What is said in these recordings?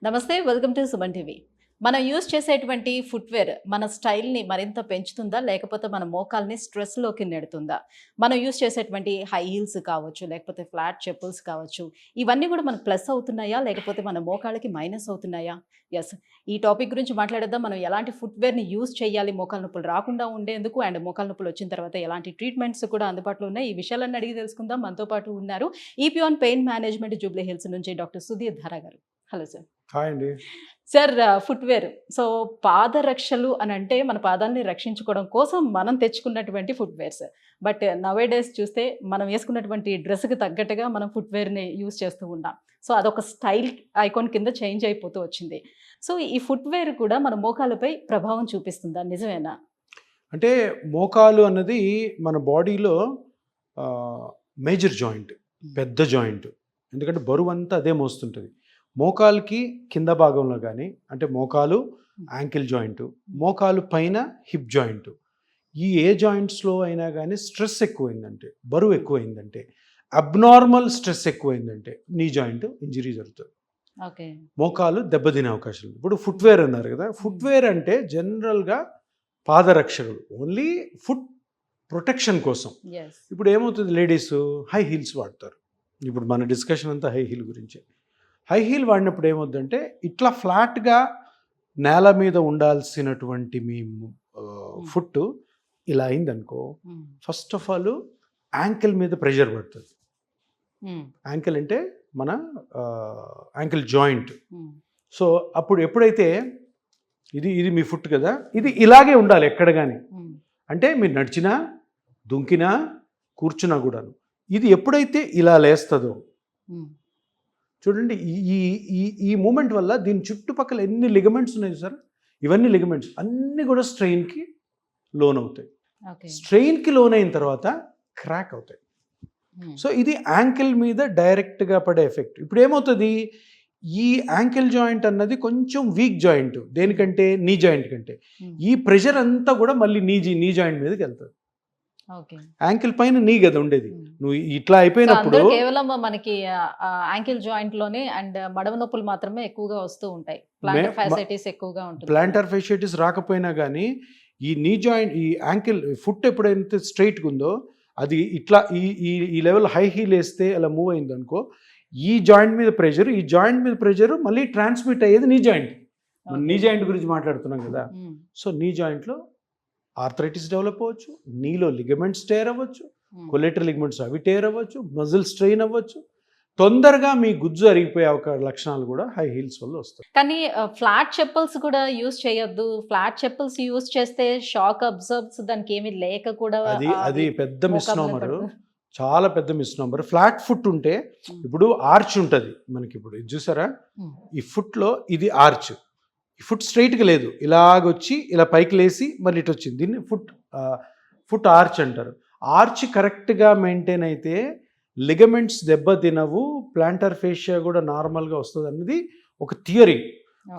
నమస్తే, welcome to Suman TV. మనం use చేసేటువంటి ఫుట్‌వేర్ మన స్టైల్‌ని మరింత పెంచుతుందా? లేకపోతే మన మోకాల్ని స్ట్రెస్‌లోకి నెడుతుందా? మనం యూజ్ చేసేటువంటి హై హీల్స్ కావచ్చు, లేకపోతే ఫ్లాట్ చెప్పుల్స్ కావచ్చు, ఇవన్నీ కూడా మనకు ప్లస్ అవుతున్నాయా? లేకపోతే మన మోకాళ్ళకి మైనస్ అవుతున్నాయా? యెస్. ఈ టాపిక్ గురించి మాట్లాడేద్దాం. మనం ఎలాంటి ఫుట్‌వేర్‌ని యూజ్ చేయాలి మోకాళ్ళ నొప్పులు రాకుండా ఉండేందుకు అండ్ మోకాళ్ళ నొప్పులు వచ్చిన తర్వాత ఎలాంటి ట్రీట్మెంట్స్ కూడా అందుబాటులో ఉన్నాయి. ఈ విషయాలన్నీ అడిగి తెలుసుకుందాం. మనతో పాటు ఉన్నారు ఈపియాన్ పెయిన్ మేనేజ్మెంట్ జూబ్లీ హిల్స్ నుంచి డాక్టర్ సుధీర్ ధారా గారు. Hello sir. హాయ్ అండి. Sir, footwear. సో, పాదరక్షలు అనంటే మన పాదాల్ని రక్షించుకోవడం కోసం మనం తెచ్చుకున్నటువంటి ఫుట్‌వేర్స్. బట్ నౌ డేస్ చూస్తే మనం వేసుకున్నటువంటి డ్రెస్‌కి తగ్గట్టుగా మనం ఫుట్‌వేర్‌ని యూజ్ చేస్తూ ఉన్నాం. సో, అదొక స్టైల్ ఐకాన్ కింద చేంజ్ అయిపోతూ వచ్చింది. సో, ఈ ఫుట్‌వేర్ కూడా మన మోకాళ్ళపై ప్రభావం చూపిస్తుందా? నిజమేనా? అంటే మోకాలు అన్నది మన బాడీలో మేజర్ జాయింట్, పెద్ద జాయింట్. ఎందుకంటే బరువంతా అదే మోస్తుంటుంది. మోకాలుకి కింద భాగంలో కానీ, అంటే మోకాలు యాంకిల్ జాయింట్, మోకాలు పైన హిప్ జాయింట్, ఈ ఏ జాయింట్స్లో అయినా కానీ స్ట్రెస్ ఎక్కువైందంటే, బరువు ఎక్కువైందంటే, abnormal stress ఎక్కువైందంటే knee joint injury జరుగుతుంది. ఓకే. మోకాలు దెబ్బతినే అవకాశం ఉంది. ఇప్పుడు ఫుట్వేర్ అన్నారు కదా, ఫుట్వేర్ అంటే జనరల్గా పాదరక్షకులు, ఓన్లీ ఫుట్ ప్రొటెక్షన్ కోసం. యెస్. ఇప్పుడు ఏమవుతుంది, లేడీస్ హై హీల్స్ వాడతారు. ఇప్పుడు మన డిస్కషన్ అంతా హై హీల్ గురించి. హై హీల్ వాడినప్పుడు ఏమవుతుందంటే, ఇట్లా ఫ్లాట్గా నేల మీద ఉండాల్సినటువంటి మీ ఫుట్ ఇలా అయిందనుకో, ఫస్ట్ ఆఫ్ ఆల్ యాంకిల్ మీద ప్రెషర్ పడుతుంది. యాంకిల్ అంటే మన యాంకిల్ జాయింట్. సో అప్పుడు ఎప్పుడైతే ఇది మీ ఫుట్ కదా, ఇది ఇలాగే ఉండాలి ఎక్కడ కానీ. అంటే మీరు నడిచినా, దుంకినా, కూర్చున్నా కూడాను ఇది ఎప్పుడైతే ఇలా లేస్తుందో, చూడండి ఈ ఈ ఈ మూమెంట్ వల్ల దీని చుట్టుపక్కల ఎన్ని లిగమెంట్స్ ఉన్నాయి సార్, ఇవన్నీ లిగమెంట్స్ అన్నీ కూడా స్ట్రెయిన్కి లోన్ అవుతాయి. స్ట్రెయిన్కి లోన్ అయిన తర్వాత క్రాక్ అవుతాయి. సో ఇది యాంకిల్ మీద డైరెక్ట్గా పడే ఎఫెక్ట్. ఇప్పుడు ఏమవుతుంది, ఈ యాంకిల్ జాయింట్ అన్నది కొంచెం వీక్ జాయింట్, దేనికంటే నీ జాయింట్ కంటే. ఈ ప్రెషర్ అంతా కూడా మళ్ళీ నీ జాయింట్ మీదకి వెళ్తుంది. యాంకిల్ పైన నీ కదా ఉండేది, నువ్వు ఇట్లా అయిపోయినప్పుడు కేవలం మనకి యాంకిల్ జాయింట్ లోనే అండ్ మడమ నొప్పులు మాత్రమే ఎక్కువగా వస్తూ ఉంటాయి. ప్లాంటర్ ఫాసిటిస్ ఎక్కువగా ఉంటుంది. ప్లాంటర్ ఫాసిటిస్ రాకపోయినా కానీ ఈ నీ జాయింట్, ఈ యాంకిల్ ఫుట్ ఎప్పుడైతే స్ట్రైట్గా ఉందో, అది ఇట్లా ఈ లెవెల్ హై హీల్ వేస్తే అలా మూవ్ అయింది అనుకో, ఈ జాయింట్ మీద ప్రెషర్, ఈ జాయింట్ మీద ప్రెషర్ మళ్ళీ ట్రాన్స్మిట్ అయ్యేది నీ జాయింట్. నీ జాయింట్ గురించి మాట్లాడుతున్నాం కదా. సో నీ జాయింట్లో ఆర్థరైటిస్ డెవలప్ అవ్వచ్చు, నీలో లిగమెంట్స్ టేర్ అవ్వచ్చు, కొలేటరల్ లిగమెంట్స్ అవి టేర్ అవ్వచ్చు, మజిల్ స్ట్రెయిన్ అవ్వచ్చు, తొందరగా మీ గుజ్జు అరిగిపోయే లక్షణాలు కూడా హై హీల్స్ వల్ల వస్తాయి. కానీ ఫ్లాట్ చెప్పుల్స్ కూడా యూజ్ చేయొద్దు. ఫ్లాట్ చెప్పుల్స్ యూజ్ చేస్తే షాక్ అబ్జర్బ్స్ దానికి ఏమీ లేక కూడా అది పెద్ద మిస్నామర్, చాలా పెద్ద మిస్నామర్. ఫ్లాట్ ఫుట్ ఉంటే ఇప్పుడు ఆర్చ్ ఉంటుంది మనకి. ఇప్పుడు ఇది చూసారా, ఈ ఫుట్లో ఇది ఆర్చ్, ఈ ఫుట్ స్ట్రైట్గా లేదు, ఇలాగొచ్చి ఇలా పైకి లేసి మళ్ళీ ఇటు వచ్చింది. దీన్ని ఫుట్ ఆర్చ్ అంటారు. ఆర్చ్ కరెక్ట్గా మెయింటైన్ అయితే లిగమెంట్స్ దెబ్బ తినవు, ప్లాంటర్ ఫేషియా కూడా నార్మల్గా వస్తుంది అన్నది ఒక థియరీ.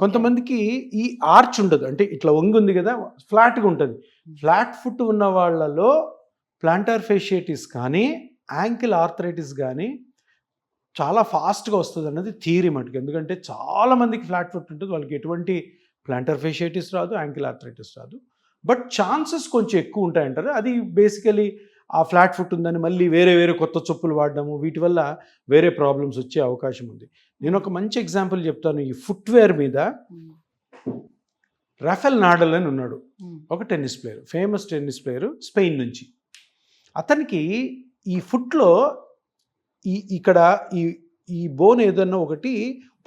కొంతమందికి ఈ ఆర్చ్ ఉండదు, అంటే ఇట్లా వంగి ఉంది కదా, ఫ్లాట్గా ఉంటుంది. ఫ్లాట్ ఫుట్ ఉన్న వాళ్ళలో ప్లాంటర్ ఫేషియటిస్ కానీ యాంకిల్ ఆర్థరైటిస్ కానీ చాలా ఫాస్ట్గా వస్తుంది అన్నది థియరీ మటుకు. ఎందుకంటే చాలామందికి ఫ్లాట్ ఫుట్ ఉంటుంది, వాళ్ళకి ఎటువంటి ప్లాంటర్ ఫేషియటిస్ రాదు, యాంకిల్ ఆర్థరైటిస్ రాదు. బట్ ఛాన్సెస్ కొంచెం ఎక్కువ ఉంటాయంటారు. అది బేసికలీ ఆ ఫ్లాట్ ఫుట్ ఉందని మళ్ళీ వేరే కొత్త చెప్పులు వాడడము, వీటి వల్ల వేరే ప్రాబ్లమ్స్ వచ్చే అవకాశం ఉంది. నేను ఒక మంచి ఎగ్జాంపుల్ చెప్తాను. ఈ ఫుట్వేర్ మీద రాఫెల్ నాడల్ అని ఉన్నాడు, ఒక tennis player, famous tennis player, Spain నుంచి. అతనికి ఈ ఫుట్లో ఇక్కడ ఈ బోన్ ఏదన్నా ఒకటి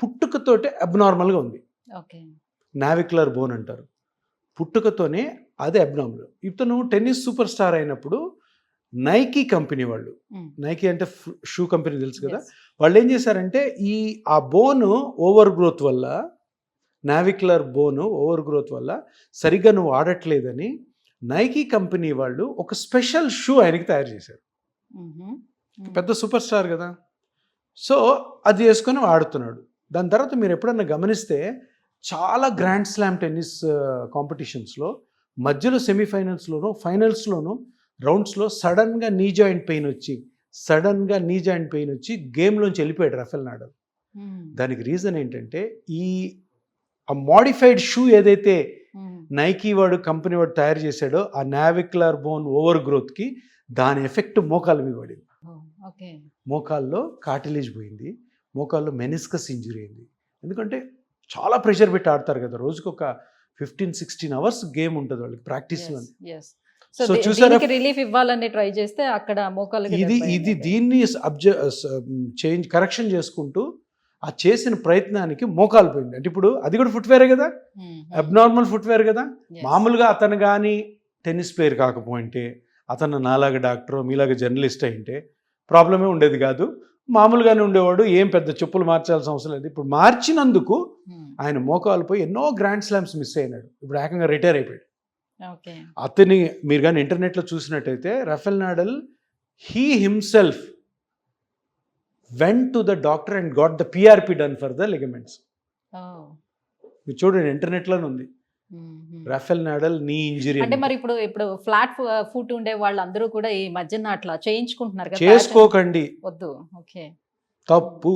పుట్టుకతోటే అబ్నార్మల్గా ఉంది. నావిక్యులర్ బోన్ అంటారు. పుట్టుకతోనే అదే అబ్నార్మల్. ఇతను టెన్నిస్ సూపర్ స్టార్ అయినప్పుడు నైకీ కంపెనీ వాళ్ళు, నైకీ అంటే షూ కంపెనీ తెలుసు కదా, వాళ్ళు ఏం చేశారంటే ఆ బోన్ ఓవర్ గ్రోత్ వల్ల, నావిక్యులర్ బోన్ ఓవర్ గ్రోత్ వల్ల సరిగ్గా నువ్వు ఆడట్లేదని నైకీ కంపెనీ వాళ్ళు ఒక స్పెషల్ షూ ఆయనకి తయారు చేశారు. పెద్ద సూపర్ స్టార్ కదా, సో అది వేసుకొని ఆడుతున్నాడు. దాని తర్వాత మీరు ఎప్పుడన్నా గమనిస్తే చాలా గ్రాండ్ స్లామ్ టెన్నిస్ కాంపిటీషన్స్లో మధ్యలో సెమీఫైనల్స్లోనూ, ఫైనల్స్లోనూ, రౌండ్స్లో సడన్గా నీ జాయింట్ పెయిన్ వచ్చి గేమ్లోంచి వెళ్ళిపోయాడు రాఫెల్ నాడల్. దానికి రీజన్ ఏంటంటే ఈ మోడిఫైడ్ షూ ఏదైతే నైకీ వాడు కంపెనీ వాడు తయారు చేశాడో ఆ నావిక్యులర్ బోన్ ఓవర్ గ్రోత్కి దాని ఎఫెక్ట్ మోకాల మీద పడింది. ఓకే. మోకాల్లో కార్టిలేజ్ పోయింది, మోకాల్లో మెనిస్కస్ ఇంజురీ అయింది. ఎందుకంటే చాలా ప్రెషర్ పెట్టి ఆడతారు కదా, రోజుకి ఒక 15-16 అవర్స్ గేమ్ ఉంటుంది వాళ్ళకి ప్రాక్టీస్. సో చూసారా, రిలీఫ్ ఇవ్వాలని ట్రై చేస్తే అక్కడ మోకాలు ఇది దీన్ని చేంజ్ కరెక్షన్ చేసుకుంటూ ఆ చేసిన ప్రయత్నానికి మోకాలు పోయింది. అంటే ఇప్పుడు అది కూడా ఫుట్వేరే కదా, అబ్నార్మల్ ఫుట్వేర్ కదా. మామూలుగా అతను కానీ టెన్నిస్ ప్లేయర్ కాకపోయింటే, అతను నాలాగా డాక్టర్ మీలాగా జర్నలిస్ట్ అయింటే ప్రాబ్లమే ఉండేది కాదు, మామూలుగానే ఉండేవాడు, ఏం పెద్ద చెప్పులు మార్చాల్సిన అవసరం లేదు. ఇప్పుడు మార్చినందుకు ఆయన మోకాలు పోయి ఎన్నో గ్రాండ్ స్లామ్స్ మిస్ అయినాడు. ఇప్పుడు ఏకంగా రిటైర్ అయిపోయాడు. అతని మీరు కానీ ఇంటర్నెట్లో చూసినట్టయితే Rafael Nadal he himself went to the doctor and got the PRP done for the ligaments. మీరు చూడండి ఇంటర్నెట్లోనే ఉంది. రఫెల్ నాడల్ నీ ఇంజరీ అంటే మరి ఇప్పుడు ఫ్లాట్ ఫుట్ ఉండే వాళ్ళందరూ కూడా ఈ మధ్యన అట్లా చేయించుకుంటున్నారు కదా. చేసుకోకండి, వద్దు. ఓకే, తప్పు.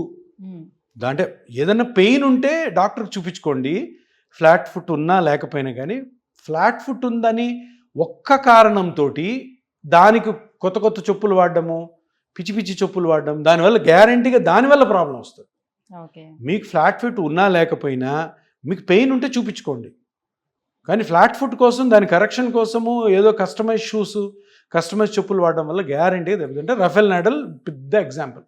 అంటే ఏదైనా పెయిన్ ఉంటే డాక్టర్కి చూపించుకోండి, ఫ్లాట్ ఫుట్ ఉన్నా లేకపోయినా. కానీ ఫ్లాట్ ఫుట్ ఉందని ఒక్క కారణంతో దానికి కొత్త కొత్త చెప్పులు వాడడము, పిచ్చి పిచ్చి చెప్పులు వాడడం, దానివల్ల గ్యారంటీగా దానివల్ల ప్రాబ్లం వస్తుంది. మీకు ఫ్లాట్ ఫుట్ ఉన్నా లేకపోయినా మీకు పెయిన్ ఉంటే చూపించుకోండి. కానీ ఫ్లాట్ ఫుట్ కోసం దాని కరెక్షన్ కోసము ఏదో కస్టమైజ్ షూస్, కస్టమైజ్ చెప్పులు వాడడం వల్ల గ్యారంటీగా దెబ్బతింటే రఫెల్ నాడల్ పెద్ద ఎగ్జాంపుల్.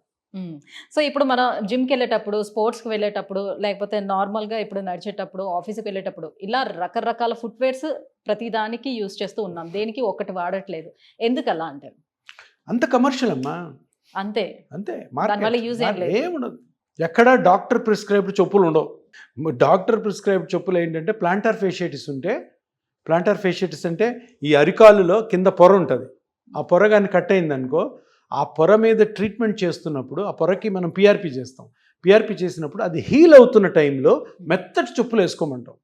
సో ఇప్పుడు మనం జిమ్కి వెళ్ళేటప్పుడు, స్పోర్ట్స్కి వెళ్ళేటప్పుడు, లేకపోతే నార్మల్గా ఇప్పుడు నడిచేటప్పుడు, ఆఫీస్కి వెళ్ళేటప్పుడు ఇలా రకరకాల ఫుట్వేర్స్ ప్రతిదానికి యూజ్ చేస్తూ ఉన్నాం, దేనికి ఒకటి వాడట్లేదు. ఎందుకు అలా అంటారు? అంత కమర్షియల్ అమ్మా, అంతే అంతే. దానివల్ల యూజ్ ఏముండదు. ఎక్కడ డాక్టర్ ప్రిస్క్రైబ్డ్ చెప్పులు ఉండవు. డాక్టర్ ప్రిస్క్రైబ్డ్ చెప్పులు ఏంటంటే ప్లాంటార్ ఫేషియటిస్ ఉంటే, ప్లాంటార్ ఫేషియటిస్ అంటే ఈ అరికాలులో కింద పొర ఉంటుంది, ఆ పొర కానీ కట్ అయిందనుకో, ఆ పొర మీద ట్రీట్మెంట్ చేస్తున్నప్పుడు ఆ పొరకి మనం పిఆర్పి చేస్తాం. పిఆర్పి చేసినప్పుడు అది హీల్ అవుతున్న టైంలో మెత్తటి చెప్పులు వేసుకోమంటాం.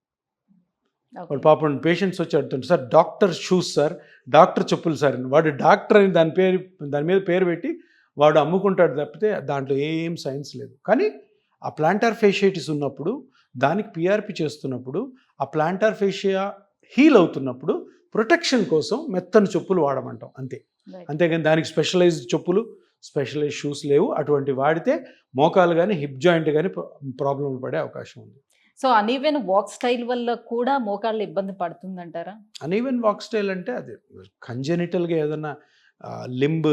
వాడు పాపం పేషెంట్స్ వచ్చి అడుగుతుంటారు, sir doctor shoes sir, doctor చెప్పులు సార్. వాడు డాక్టర్ అని దాని మీద పేరు పెట్టి వాడు అమ్ముకుంటాడు తప్పితే దాంట్లో ఏం సైన్స్ లేదు. కానీ ఆ ప్లాంటార్ ఫేషియటిస్ ఉన్నప్పుడు, దానికి పిఆర్పి చేస్తున్నప్పుడు, ఆ ప్లాంటార్ ఫేషియా హీల్ అవుతున్నప్పుడు ప్రొటెక్షన్ కోసం మెత్తని చెప్పులు వాడమంటాం అంతే. అంతేగాని దానికి స్పెషలైజ్డ్ చెప్పులు, స్పెషలైజ్డ్ షూస్ లేవు. అటువంటి వాడితే మోకాలు కానీ హిప్ జాయింట్ కానీ ప్రాబ్లం పడే అవకాశం ఉంది. సో అన్ఈవెన్ వాక్ స్టైల్ వల్ల కూడా మోకాళ్ళు ఇబ్బంది పడుతుందంటారా? అన్ఈవెన్ వాక్ స్టైల్ అంటే అది కంజెనిటల్గా ఏదన్నా లింబ్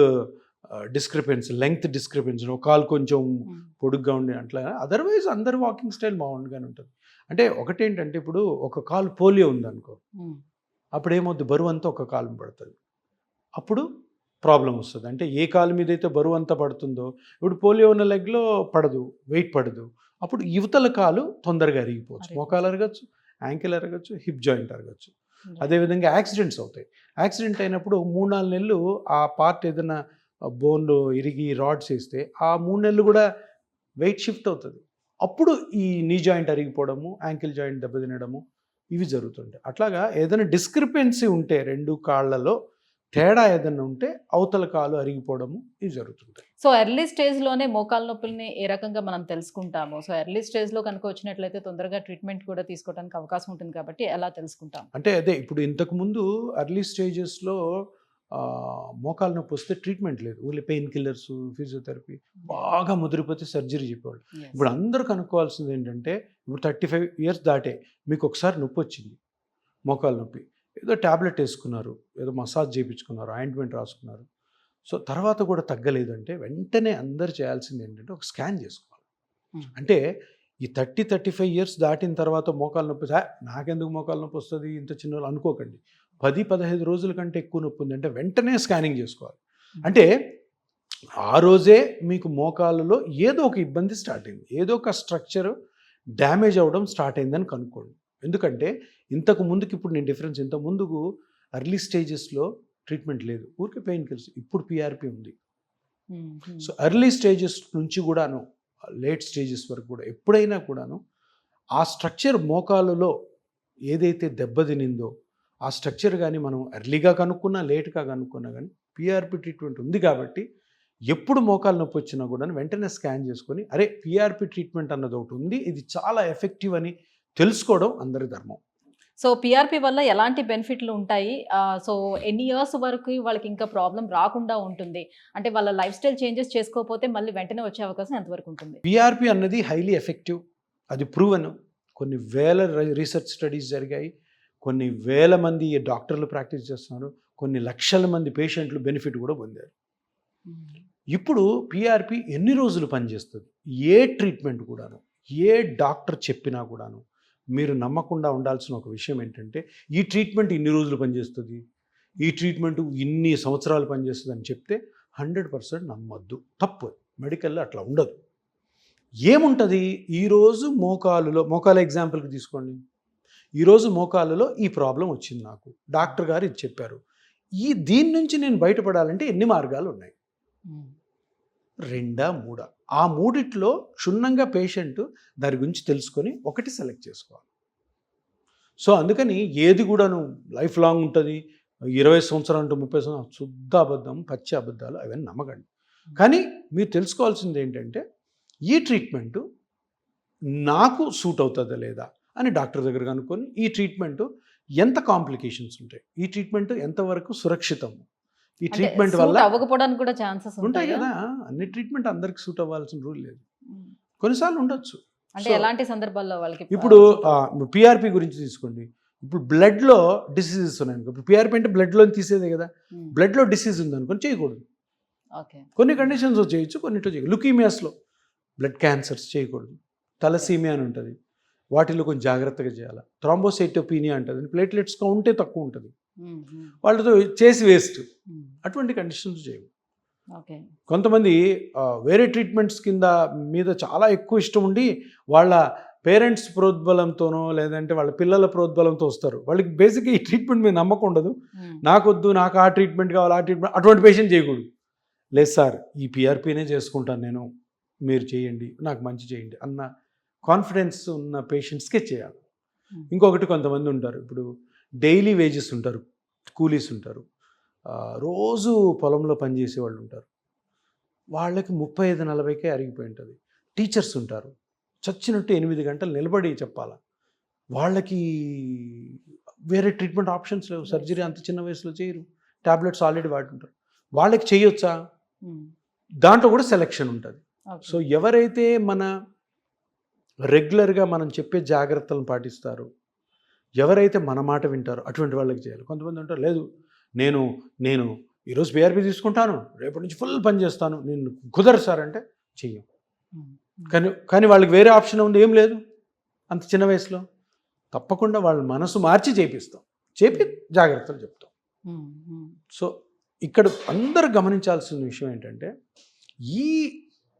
డిస్క్రిపెన్సీ, లెంగ్త్ డిస్క్రిపెన్సీ, ఒక కాలు కొంచెం పొడుగ్గా ఉండి అట్లా. అదర్వైజ్ అందరు వాకింగ్ స్టైల్ బాగుండగానే ఉంటుంది. అంటే ఒకటేంటంటే ఇప్పుడు ఒక కాలు పోలియో ఉందనుకో, అప్పుడు ఏమవుద్ది, బరువు అంతా ఒక కాలు పడుతుంది, అప్పుడు ప్రాబ్లం వస్తుంది. అంటే ఏ కాలు మీద అయితే బరువు అంతా పడుతుందో, ఇప్పుడు పోలియో ఉన్న లెగ్లో పడదు, వెయిట్ పడదు, అప్పుడు యువతల కాలు తొందరగా అరిగిపోవచ్చు, మోకాలు అరగచ్చు, యాంకిల్ అరగచ్చు, హిప్ జాయింట్ అరగచ్చు. అదేవిధంగా యాక్సిడెంట్స్ అవుతాయి. యాక్సిడెంట్ అయినప్పుడు 3-4 నెలలు ఆ పార్ట్ ఏదైనా బోన్లో ఇరిగి రాడ్స్ వేస్తే ఆ 3 నెలలు కూడా వెయిట్ షిఫ్ట్ అవుతుంది. అప్పుడు ఈ నీ జాయింట్ అరిగిపోవడము, యాంకిల్ జాయింట్ దెబ్బతినడము ఇవి జరుగుతుంటాయి. అట్లాగా ఏదైనా డిస్క్రిపెన్సీ ఉంటే, 2 కాళ్ళలో తేడా ఏదైనా ఉంటే అవతల కాలు అరిగిపోవడము ఇవి జరుగుతుంటాయి. సో ఎర్లీ స్టేజ్లోనే మోకాళ్ళ నొప్పుల్ని ఏ రకంగా మనం తెలుసుకుంటాము? సో ఎర్లీ స్టేజ్లో కనుక వచ్చినట్లయితే తొందరగా ట్రీట్మెంట్ కూడా తీసుకోవడానికి అవకాశం ఉంటుంది కాబట్టి ఎలా తెలుసుకుంటాం? అంటే అదే ఇప్పుడు ఇంతకుముందు ఎర్లీ స్టేజెస్లో మోకాళ్ళ నొప్పి వస్తే ట్రీట్మెంట్ లేదు, ఓన్లీ పెయిన్ కిల్లర్స్, ఫిజియోథెరపీ, బాగా ముదిరిపోతే సర్జరీ చెప్పేవాళ్ళు. ఇప్పుడు అందరూ కనుక్కోవాల్సింది ఏంటంటే, ఇప్పుడు 35 years దాటే మీకు ఒకసారి నొప్పి వచ్చింది, మోకాళ్ళ నొప్పి, ఏదో ట్యాబ్లెట్ వేసుకున్నారు, ఏదో మసాజ్ చేయించుకున్నారు, ఆయింట్మెంట్ రాసుకున్నారు, సో తర్వాత కూడా తగ్గలేదంటే వెంటనే అందరు చేయాల్సింది ఏంటంటే ఒక స్కాన్ చేసుకోవాలి. అంటే ఈ 30-35 years దాటిన తర్వాత మోకాళ్ళ నొప్పి, నాకెందుకు మోకాళ్ళ నొప్పి వస్తుంది ఇంత చిన్న అనుకోకండి, 10-15 రోజుల కంటే ఎక్కువ నొప్పి ఉంది అంటే వెంటనే స్కానింగ్ చేసుకోవాలి. అంటే ఆ రోజే మీకు మోకాళ్ళలో ఏదో ఒక ఇబ్బంది స్టార్ట్ అయింది, ఏదో ఒక స్ట్రక్చర్ డ్యామేజ్ అవ్వడం స్టార్ట్ అయిందని కనుక్కోండి. ఎందుకంటే ఇంతకు ముందుకు ఇప్పుడు నేను డిఫరెన్స్, ఇంతకు ముందుకు ఎర్లీ స్టేజెస్లో ట్రీట్మెంట్ లేదు, ఊరికే పెయిన్ కిల్లర్స్, ఇప్పుడు పిఆర్పి ఉంది. సో ఎర్లీ స్టేజెస్ నుంచి కూడాను లేట్ స్టేజెస్ వరకు కూడా ఎప్పుడైనా కూడాను ఆ స్ట్రక్చర్ మోకాలులో ఏదైతే దెబ్బతినిందో ఆ స్ట్రక్చర్ కానీ మనం ఎర్లీగా కనుక్కున్నా లేట్గా కనుక్కున్నా కానీ పిఆర్పి ట్రీట్మెంట్ ఉంది కాబట్టి ఎప్పుడు మోకాలు నొప్పి వచ్చినా కూడా వెంటనే స్కాన్ చేసుకొని అరే పిఆర్పి ట్రీట్మెంట్ అన్నది ఒకటి ఉంది, ఇది చాలా ఎఫెక్టివ్ అని తెలుసుకోవడం అందరి ధర్మం. సో పీఆర్పీ వల్ల ఎలాంటి బెనిఫిట్లు ఉంటాయి? సో ఎన్ని ఇయర్స్ వరకు వాళ్ళకి ఇంకా ప్రాబ్లం రాకుండా ఉంటుంది? అంటే వాళ్ళ లైఫ్ స్టైల్ చేంజెస్ చేసుకోకపోతే మళ్ళీ వెంటనే వచ్చే అవకాశం ఎంతవరకు ఉంటుంది? పిఆర్పి అన్నది హైలీ ఎఫెక్టివ్, అది ప్రూవెన్. కొన్ని వేల రీసెర్చ్ స్టడీస్ జరిగాయి, కొన్ని వేల మంది డాక్టర్లు ప్రాక్టీస్ చేస్తున్నారు, కొన్ని లక్షల మంది పేషెంట్లు బెనిఫిట్ కూడా పొందారు. ఇప్పుడు పిఆర్పి ఎన్ని రోజులు పనిచేస్తుంది, ఏ ట్రీట్మెంట్ కూడాను, ఏ డాక్టర్ చెప్పినా కూడాను మీరు నమ్మకుండా ఉండాల్సిన ఒక విషయం ఏంటంటే ఈ ట్రీట్మెంట్ ఇన్ని రోజులు పనిచేస్తుంది, ఈ ట్రీట్మెంట్ ఇన్ని సంవత్సరాలు పనిచేస్తుంది అని చెప్తే 100% నమ్మొద్దు, తప్పు. మెడికల్లో అట్లా ఉండదు. ఏముంటుంది, ఈరోజు మోకాలు ఎగ్జాంపుల్కి తీసుకోండి. ఈరోజు మోకాలులో ఈ ప్రాబ్లం వచ్చింది, నాకు డాక్టర్ గారు ఇది చెప్పారు, దీని నుంచి నేను బయటపడాలంటే ఎన్ని మార్గాలు ఉన్నాయి? 2, 3. ఆ మూడిట్లో క్షుణ్ణంగా పేషెంట్ దాని గురించి తెలుసుకొని ఒకటి సెలెక్ట్ చేసుకోవాలి. సో అందుకని ఏది కూడాను లైఫ్ లాంగ్ ఉంటుంది, 20 సంవత్సరాలు అంటే 30 సంవత్సరాలు, శుద్ధ అబద్ధం, పచ్చి అబద్ధాలు అవన్నీ నమ్మకండి. కానీ మీరు తెలుసుకోవాల్సింది ఏంటంటే ఈ ట్రీట్మెంటు నాకు సూట్ అవుతుందా లేదా అని డాక్టర్ దగ్గర కనుక్కొని ఈ ట్రీట్మెంట్ ఎంత కాంప్లికేషన్స్ ఉంటాయి, ఈ ట్రీట్మెంట్ ఎంతవరకు సురక్షితము, ఈ ట్రీట్మెంట్ వల్ల అవ్వకపోవడానికి కూడా ఛాన్సెస్ ఉంటాయి కదా. అన్ని ట్రీట్మెంట్ అందరికి సూట్ అవ్వాల్సిన రూల్ లేదు, కొన్నిసార్లు ఉండొచ్చు. అంటే ఎలాంటి సందర్భాల్లో వాళ్ళకి ఇప్పుడు పిఆర్పి గురించి తీసుకోండి. ఇప్పుడు బ్లడ్లో డిసీజెస్ ఉన్నాయి అనుకో, ఇప్పుడు పిఆర్పి అంటే బ్లడ్లో తీసేదే కదా, బ్లడ్లో డిసీజ్ ఉంది అనుకొని చేయకూడదు. కొన్ని కండిషన్స్ చేయొచ్చు, కొన్నిట్లో చేయకూడదు. లుకీమియాస్లో బ్లడ్ క్యాన్సర్స్ చేయకూడదు. తలసీమియా అని ఉంటుంది, వాటిలో కొంచెం జాగ్రత్తగా చేయాలి. థ్రాంబోసైటోపీనియా అంటుంది, ప్లేట్లెట్స్ కౌంటే తక్కువ ఉంటుంది, వాళ్ళతో చేసి వేస్ట్. అటువంటి కండిషన్స్ చేయవు. కొంతమంది వేరే ట్రీట్మెంట్స్ మీద చాలా ఎక్కువ ఇష్టం ఉండి వాళ్ళ పేరెంట్స్ ప్రోద్బలంతోనో లేదంటే వాళ్ళ పిల్లల ప్రోద్బలంతో వస్తారు. వాళ్ళకి బేసిక్గా ఈ ట్రీట్మెంట్ మీద నమ్మకం ఉండదు. నాకొద్దు, నాకు ఆ ట్రీట్మెంట్ కావాలి, ఆ ట్రీట్మెంట్, అటువంటి పేషెంట్ చేయకూడదు. లేదు సార్, ఈ పిఆర్పీనే చేసుకుంటాను నేను, మీరు చేయండి, నాకు మంచి చేయండి అన్న కాన్ఫిడెన్స్ ఉన్న పేషెంట్స్కే చేయాలి. ఇంకొకటి, కొంతమంది ఉంటారు ఇప్పుడు డైలీ వేజెస్ ఉంటారు, కూలీస్ ఉంటారు, రోజు పొలంలో పనిచేసే వాళ్ళు ఉంటారు, వాళ్ళకి 35-40కే అరిగిపోయి ఉంటుంది. టీచర్స్ ఉంటారు, చచ్చినట్టు 8 గంటలు నిలబడి చెప్పాలి. వాళ్ళకి వేరే ట్రీట్మెంట్ ఆప్షన్స్ లేవు, సర్జరీ అంత చిన్న వయసులో చేయరు, టాబ్లెట్స్ ఆల్రెడీ వాడుతుంటారు. వాళ్ళకి చేయొచ్చా? దాంట్లో కూడా సెలెక్షన్ ఉంటుంది. సో ఎవరైతే మన రెగ్యులర్గా మనం చెప్పే జాగ్రత్తలను పాటిస్తారో, ఎవరైతే మన మాట వింటారో అటువంటి వాళ్ళకి చేయాలి. కొంతమంది ఉంటారు, లేదు నేను ఈరోజు పిఆర్పి తీసుకుంటాను, రేపటి నుంచి ఫుల్ పని చేస్తాను, నేను కుదరదు సార్ అంటే చెయ్యం. కానీ వాళ్ళకి వేరే ఆప్షన్ ఉంది, ఏం లేదు అంత చిన్న వయసులో. తప్పకుండా వాళ్ళ మనసు మార్చి చెప్పి జాగ్రత్తలు చెప్తాం. సో ఇక్కడ అందరూ గమనించాల్సిన విషయం ఏంటంటే ఈ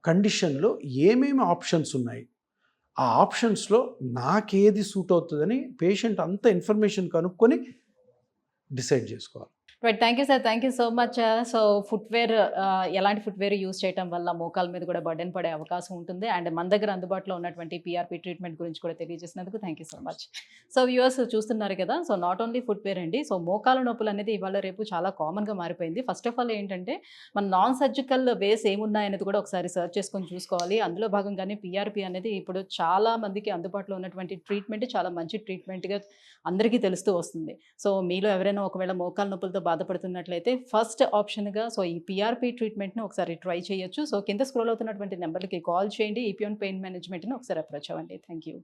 కండిషన్లో ఏమేమి ఆప్షన్స్ ఉన్నాయి, ఆ ఆప్షన్స్లో నాకేది సూట్ అవుతుందని పేషెంట్ అంత ఇన్ఫర్మేషన్ కనుక్కొని డిసైడ్ చేసుకోవాలి. Right, thank you sir, thank you so much. So footwear, ఎలాంటి ఫుట్వేర్ యూస్ చేయడం వల్ల మోకాల మీద కూడా బర్డెన్ పడే అవకాశం ఉంటుంది, అండ్ మన దగ్గర అందుబాటులో ఉన్నటువంటి పిఆర్పి ట్రీట్మెంట్ గురించి కూడా తెలియజేసినందుకు thank you so much. So viewers చూస్తున్నారు కదా, సో నాట్ ఓన్లీ ఫుట్వేర్ అండి, సో మోకాల నొప్పులు అనేది ఇవాళ రేపు చాలా కామన్గా మారిపోయింది. ఫస్ట్ ఆఫ్ ఆల్ ఏంటంటే మన నాన్ సర్జికల్ వేస్ ఏమున్నాయనేది కూడా ఒకసారి సర్చ్ చేసుకొని చూసుకోవాలి. అందులో భాగంగానే పిఆర్పి అనేది ఇప్పుడు చాలా మందికి అందుబాటులో ఉన్నటువంటి ట్రీట్మెంట్, చాలా మంచి ట్రీట్మెంట్గా అందరికీ తెలుస్తూ వస్తుంది. సో మీలో ఎవరైనా ఒకవేళ మోకాల నొప్పులతో బాధపడుతున్నట్లయితే ఫస్ట్ ఆప్షన్గా సో ఈ పిఆర్పి ట్రీట్మెంట్ని ఒకసారి ట్రై చేయొచ్చు. సో కింద స్క్రోల్ అవుతున్నటువంటి నెంబర్లకి కాల్ చేయండి, ఈపియోన్ పెయిన్ మేనేజ్మెంట్ని ఒకసారి అప్రోచ్ అవ్వండి. Thank you.